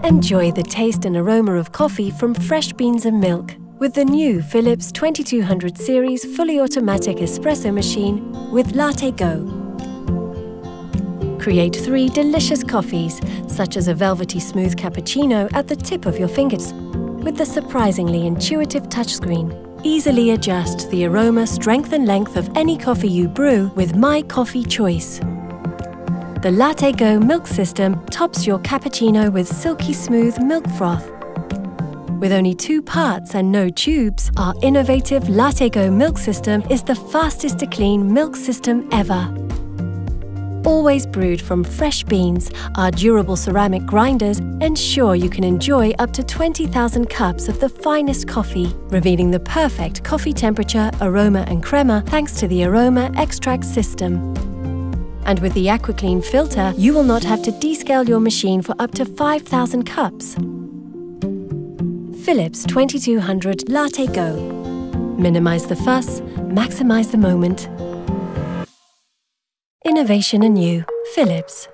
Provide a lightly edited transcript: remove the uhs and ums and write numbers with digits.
Enjoy the taste and aroma of coffee from fresh beans and milk with the new Philips 2200 series fully automatic espresso machine with LatteGo. Create 3 delicious coffees, such as a velvety smooth cappuccino at the tip of your fingers, with the surprisingly intuitive touchscreen. Easily adjust the aroma, strength and length of any coffee you brew with My Coffee Choice. The LatteGo milk system tops your cappuccino with silky smooth milk froth. With only 2 parts and no tubes, our innovative LatteGo milk system is the fastest to clean milk system ever. Always brewed from fresh beans, our durable ceramic grinders ensure you can enjoy up to 20,000 cups of the finest coffee, revealing the perfect coffee temperature, aroma and crema thanks to the aroma extract system. And with the AquaClean filter, you will not have to descale your machine for up to 5,000 cups. Philips 2200 LatteGo. Minimize the fuss, maximize the moment. Innovation anew. Philips.